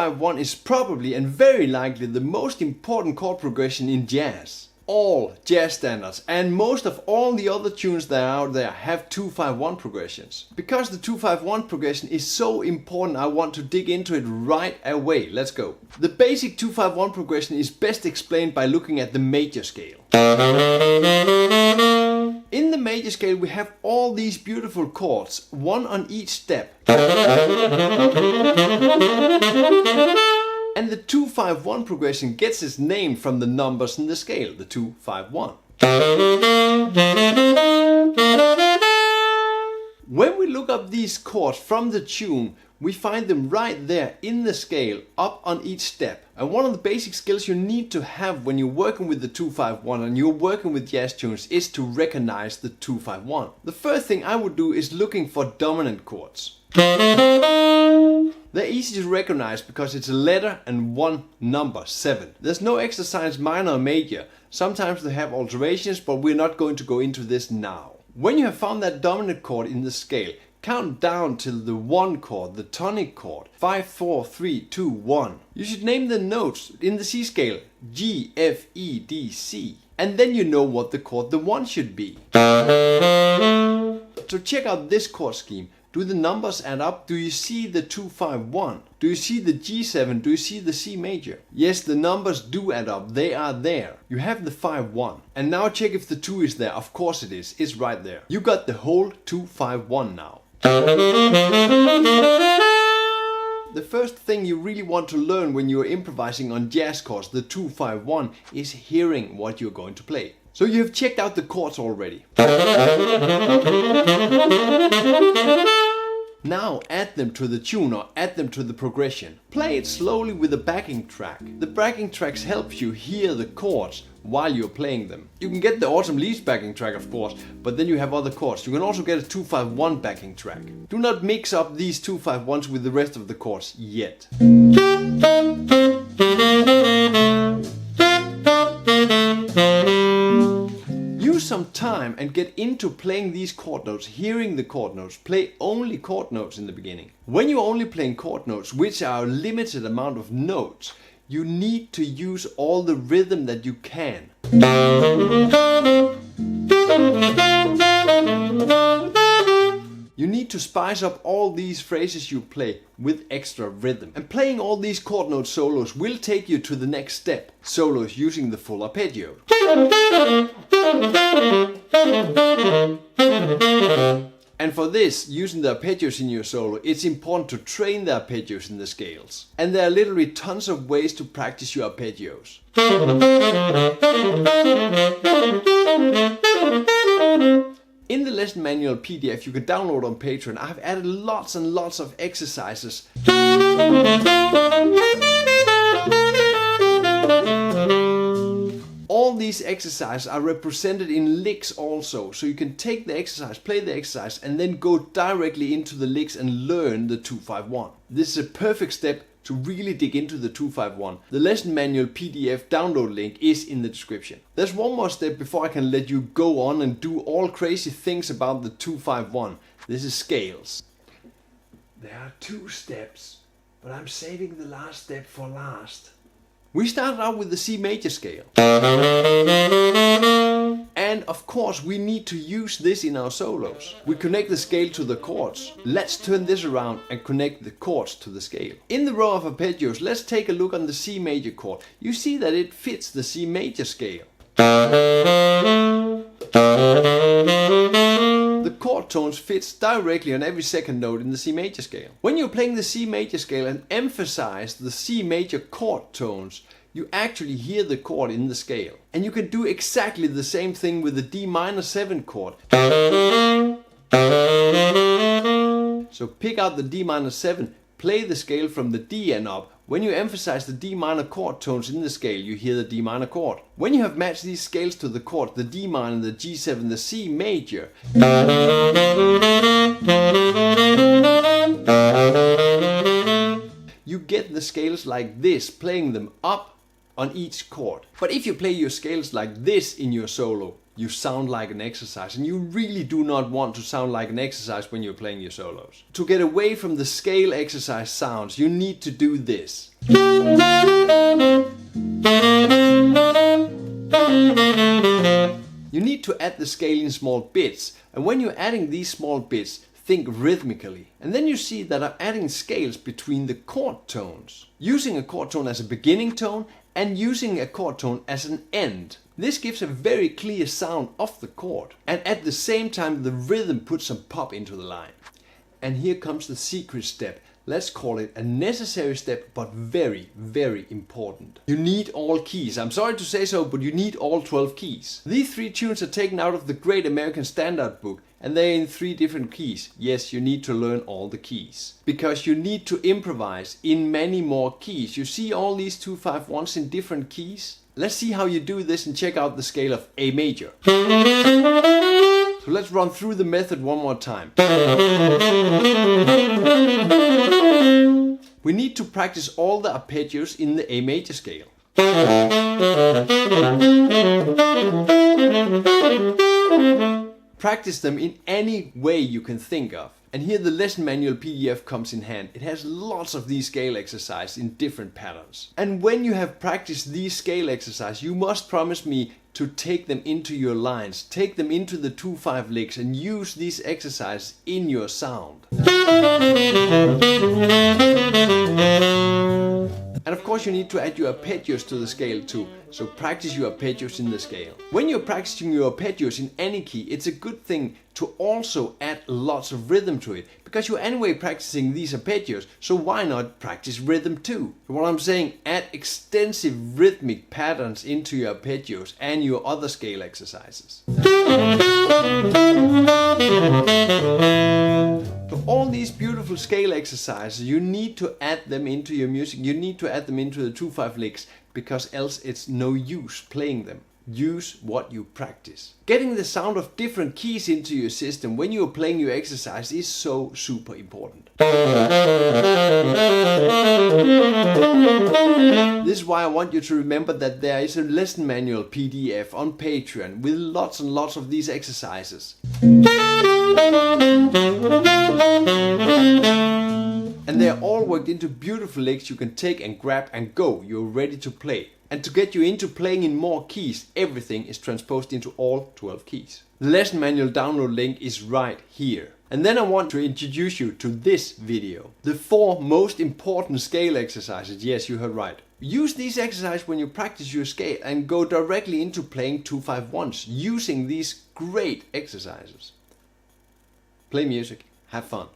2-5-1 is probably and very likely the most important chord progression in jazz. All jazz standards and most of all the other tunes that are out there have 2-5-1 progressions. Because the 2-5-1 progression is so important, I want to dig into it right away. Let's go. The basic 2-5-1 progression is best explained by looking at the major scale. In the major scale we have all these beautiful chords, one on each step. And the 2-5-1 progression gets its name from the numbers in the scale, the 2-5-1. When we look up these chords from the tune, we find them right there in the scale, up on each step. And one of the basic skills you need to have when you're working with the 2-5-1 and you're working with jazz tunes is to recognize the 2-5-1. The first thing I would do is looking for dominant chords. They're easy to recognize because it's a letter and one number, 7. There's no extra signs minor or major. Sometimes they have alterations, but we're not going to go into this now. When you have found that dominant chord in the scale, count down till the 1 chord, the tonic chord. 5, 4, 3, 2, 1. You should name the notes in the C scale, G, F, E, D, C. And then you know what the chord the 1 should be. So check out this chord scheme. Do the numbers add up? Do you see the 2-5-1? Do you see the G7? Do you see the C major? Yes, the numbers do add up. They are there. You have the 5-1. And now check if the 2 is there. Of course it is. It's right there. You got the whole 2-5-1 now. The first thing you really want to learn when you're improvising on jazz chords, the 2-5-1, is hearing what you're going to play. So you have checked out the chords already. Now add them to the tune or add them to the progression. Play it slowly with a backing track. The backing tracks help you hear the chords while you're playing them. You can get the Autumn Leaves backing track of course, but then you have other chords. You can also get a 2-5-1 backing track. Do not mix up these 2-5-1s with the rest of the chords yet. Use some time and get into playing these chord notes, hearing the chord notes. Play only chord notes in the beginning. When you're only playing chord notes, which are a limited amount of notes, you need to use all the rhythm that you can. You need to spice up all these phrases you play with extra rhythm. And playing all these chord note solos will take you to the next step. Solos using the full arpeggio. And for this, using the arpeggios in your solo, it's important to train the arpeggios in the scales. And there are literally tons of ways to practice your arpeggios. In the lesson manual PDF you can download on Patreon, I've added lots and lots of exercises. All these exercises are represented in licks also, so you can take the exercise, play the exercise, and then go directly into the licks and learn the 2-5-1. This is a perfect step to really dig into the 2-5-1. The lesson manual PDF download link is in the description. There's one more step before I can let you go on and do all crazy things about the 2-5-1. This is scales. There are 2 steps, but I'm saving the last step for last. We started out with the C major scale. And of course we need to use this in our solos. We connect the scale to the chords. Let's turn this around and connect the chords to the scale. In the row of arpeggios, let's take a look on the C major chord. You see that it fits the C major scale. The chord tones fits directly on every second note in the C major scale. When you're playing the C major scale and emphasize the C major chord tones, you actually hear the chord in the scale. And you can do exactly the same thing with the D minor 7 chord. So pick out the D minor 7, play the scale from the D and up. When you emphasize the D minor chord tones in the scale, you hear the D minor chord. When you have matched these scales to the chord, the D minor, the G7, the C major, you get the scales like this, playing them up on each chord. But if you play your scales like this in your solo, you sound like an exercise, and you really do not want to sound like an exercise when you're playing your solos. To get away from the scale exercise sounds, you need to do this. You need to add the scale in small bits, and when you're adding these small bits, think rhythmically. And then you see that I'm adding scales between the chord tones, using a chord tone as a beginning tone and using a chord tone as an end. This gives a very clear sound of the chord, and at the same time the rhythm puts some pop into the line. And here comes the secret step. Let's call it a necessary step, but very, very important. You need all keys. I'm sorry to say so, but you need all 12 keys. These 3 tunes are taken out of the Great American Standard Book, and they're in 3 different keys. Yes, you need to learn all the keys, because you need to improvise in many more keys. You see all these 2-5-1s in different keys? Let's see how you do this and check out the scale of A major. So let's run through the method one more time. We need to practice all the arpeggios in the A major scale. Practice them in any way you can think of. And here the lesson manual PDF comes in hand. It has lots of these scale exercises in different patterns. And when you have practiced these scale exercises, you must promise me to take them into your lines, take them into the 2-5 licks and use these exercises in your sound. And of course you need to add your arpeggios to the scale too, so practice your arpeggios in the scale. When you're practicing your arpeggios in any key, it's a good thing to also add lots of rhythm to it, because you're anyway practicing these arpeggios, so why not practice rhythm too? What I'm saying, add extensive rhythmic patterns into your arpeggios and your other scale exercises. So all these beautiful scale exercises, you need to add them into your music. You need to add them into the 2-5 licks, because else it's no use playing them. Use what you practice. Getting the sound of different keys into your system when you're playing your exercise is so super important. This is why I want you to remember that there is a lesson manual PDF on Patreon with lots and lots of these exercises. And they're all worked into beautiful licks you can take and grab and go. You're ready to play. And to get you into playing in more keys, everything is transposed into all 12 keys. The lesson manual download link is right here. And then I want to introduce you to this video. The 4 most important scale exercises. Yes, you heard right. Use these exercises when you practice your scale and go directly into playing 2-5-1s using these great exercises. Play music, have fun.